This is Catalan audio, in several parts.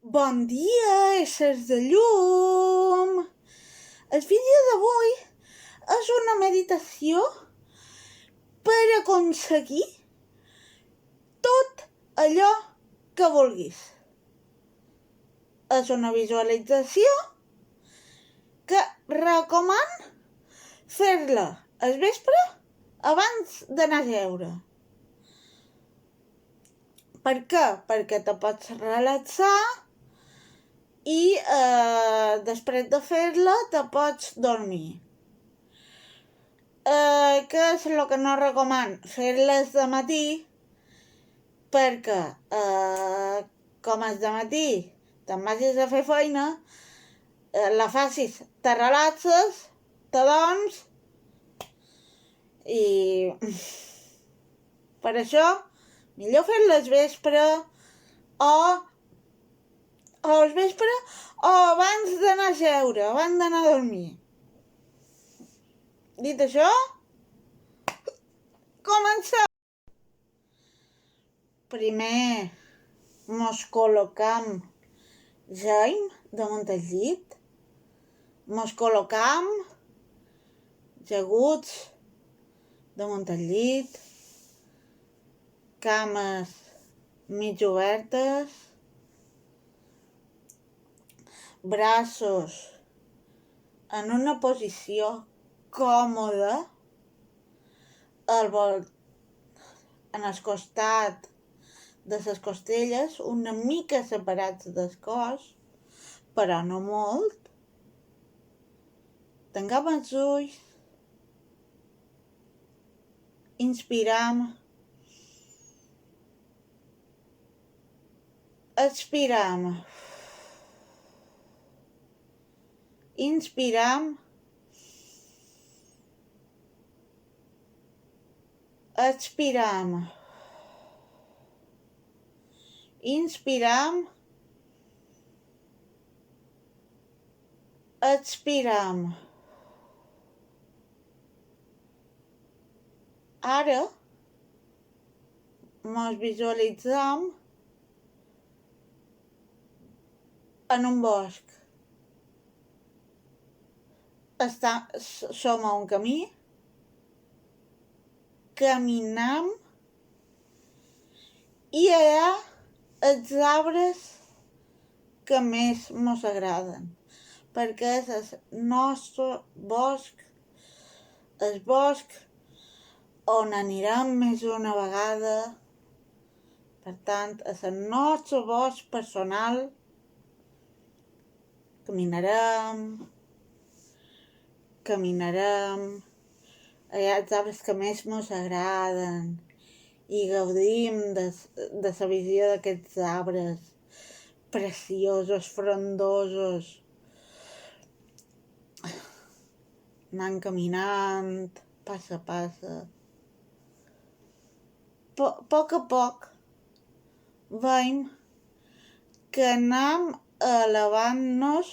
Bon dia, éssers de llum! El vídeo d'avui és una meditació per aconseguir tot allò que vulguis. És una visualització que recoman fer-la al vespre abans d'anar a jeure. Per què? Perquè te pots relaxar i després de fer-la te pots dormir. Què és el que no recomano? Fer-les de matí perquè com és de matí te'n vagis a fer feina, la facis, te relaxes, te dorms i per això millor fer-les vespre o al vespre o abans d'anar a jeure, abans d'anar a dormir. Dit això, comencem. Primer mos col·locam jaim damunt el llit, mos col·locam jaguts damunt el llit, cames mig obertes, braços en una posició còmoda, en el costat de les costelles, una mica separats del cos, però no molt. Tanquem els ulls, inspiram, expiram, inspiram, expiram, inspiram, expiram. Ara mos visualitzem en un bosc. Som a un camí, caminam i allà els arbres que més mos agraden, perquè és el nostre bosc, el bosc on anirem més d'una vegada. Per tant, és el nostre bosc personal. Caminarem, hi ha els arbres que més mos agraden i gaudim de la visió d'aquests arbres preciosos, frondosos. Anant caminant, pas a pas. A poc veiem que anem elevant-nos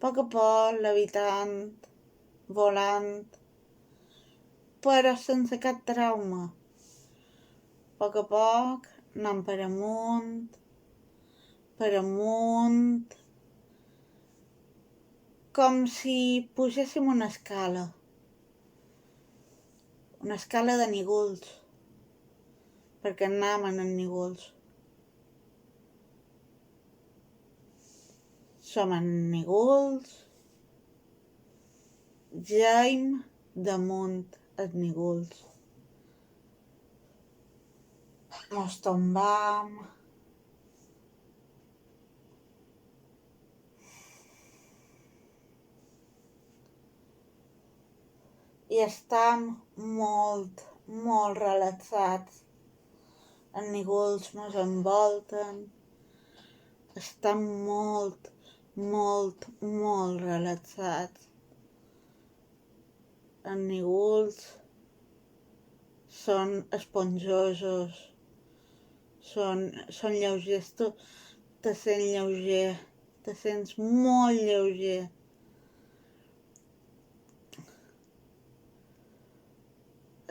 a poc, levitant, volant, però sense cap trauma. A poc anem per amunt, com si pugéssim una escala de nígols, perquè anem en nígols. Som en nígols, jaim damunt els nígols. Mos tombam, i estem molt relaxats. Els nígols mos envolten, estem molt relaxats. Els nígols són esponjosos, són lleugers, tu te sents lleuger, te sents molt lleuger.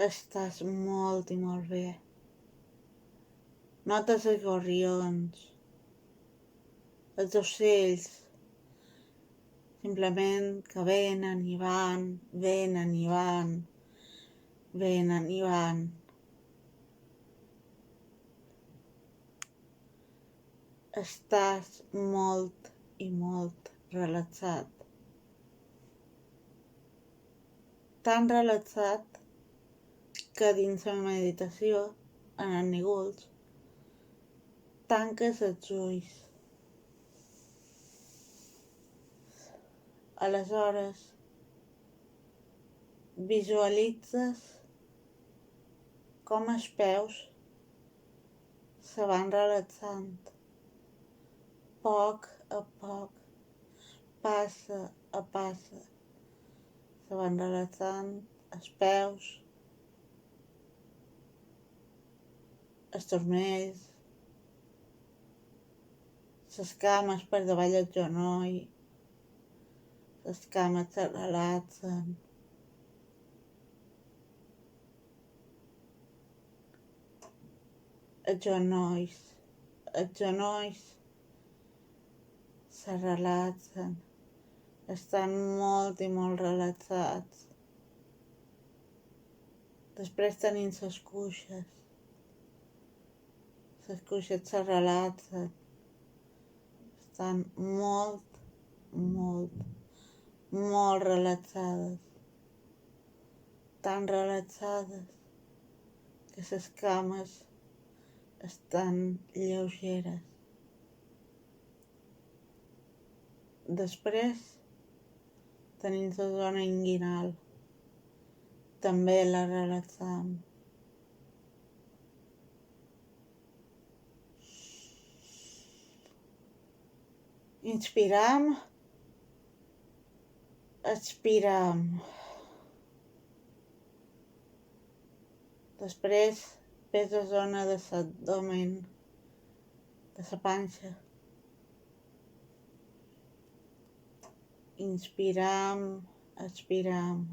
Estàs molt i molt bé. Notes els gorrions, els ocells, simplement que venen i van, venen i van, venen i van. Estàs molt i molt relaxat. Tan relaxat que dins la meditació, en els nígols, tanques els ulls. Aleshores, visualitzes com els peus se van relaxant. Poc a poc, passa a passa, se van relaxant els peus, els turmells, les cames per davall del genoll, les cames se relaxen. Els genolls se relaxen, estan molt i molt relaxats. Després tenim les cuixes se relaxen, estan molt, molt, molt relaxades. Tan relaxades que les cames estan lleugeres. Després tenim la zona inguinal, també la relaxam. Inspiram, expiram. Després ves la zona de l'abdomen, de la panxa. Inspiram, expiram.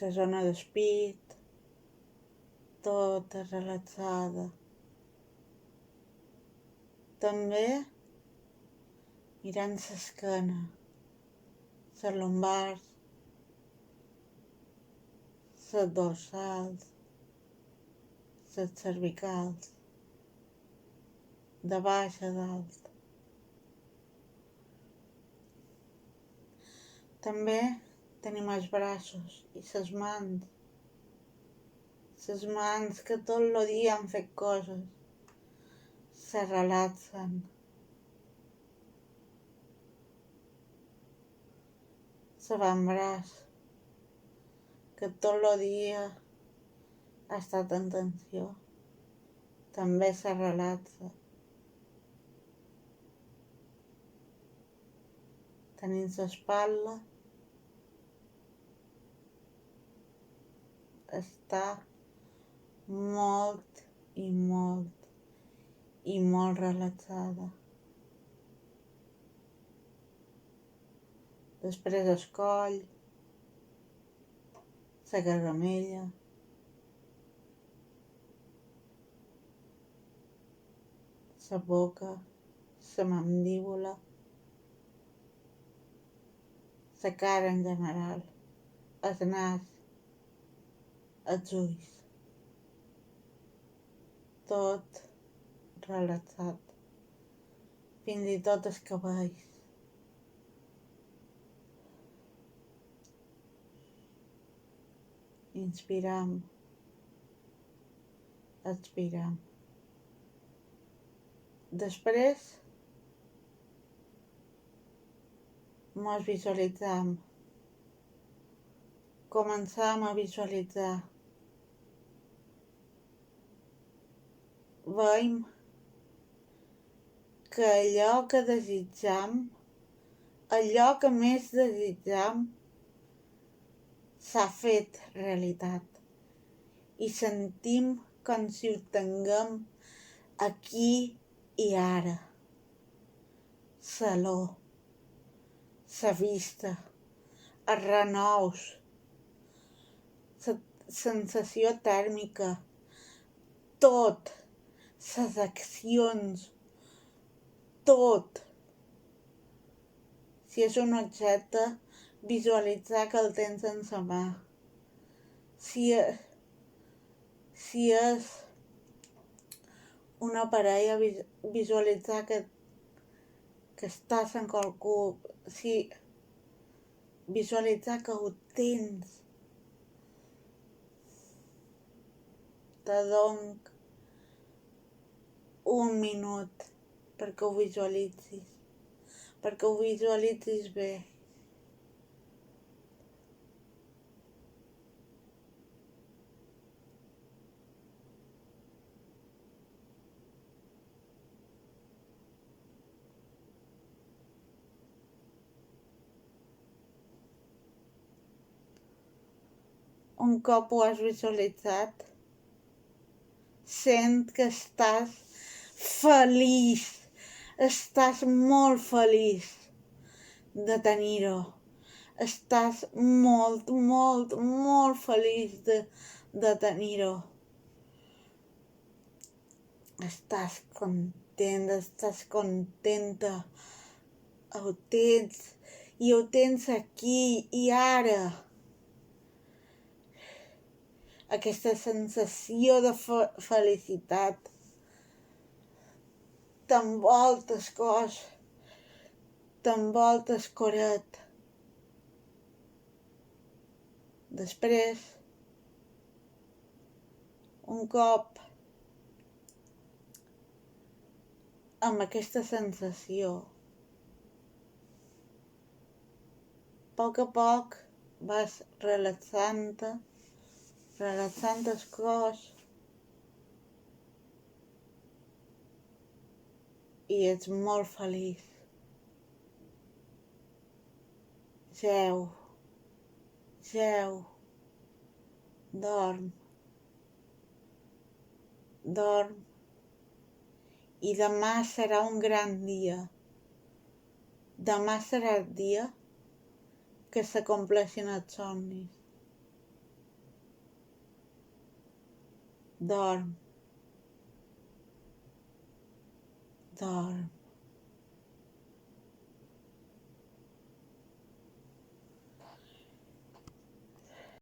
La zona del pit, tota relaxada. També mirant l'esquena, les lumbars, les dorsals, les cervicals, de baix a dalt. També tenim els braços i les mans. Les mans que tot el dia han fet coses, se relaxen. L'avantbraç, que tot el dia ha estat en tensió, també se relaxa. Tenim l'espatlla, està molt i molt i molt relaxada. Després el coll, la gargamella, la boca, la mandíbula, la cara en general, el nas, els ulls, tot relaxat, fins i tot els cabells. Inspiram, expiram. Després mos visualitzam, començam a visualitzar. Veiem que allò que desitjam, allò que més desitjam, s'ha fet realitat i sentim com si ho tinguem aquí i ara. L'olor, la vista, els renous, la sensació tèrmica, tot les accions, tot. Si és un objecte, visualitzar que el tens en sa mà. Si és una parella, visualitzar que estàs amb qualcú. Visualitzar que ho tens. Te dono un minut perquè ho visualitzis bé. Un cop ho has visualitzat, sent que estàs feliç, estàs molt feliç de tenir-ho. Estàs molt, molt, molt feliç de tenir-ho. Estàs content, estàs contenta. Ho tens, i ho tens aquí i ara. Aquesta sensació de felicitat t'envolta el cos, t'envolta el coret. Després, un cop amb aquesta sensació, a poc vas relaxant el cos i ets molt feliç. Geu, dorm, i demà serà un gran dia. Demà serà el dia que s'acompleixin els somnis. Dorm.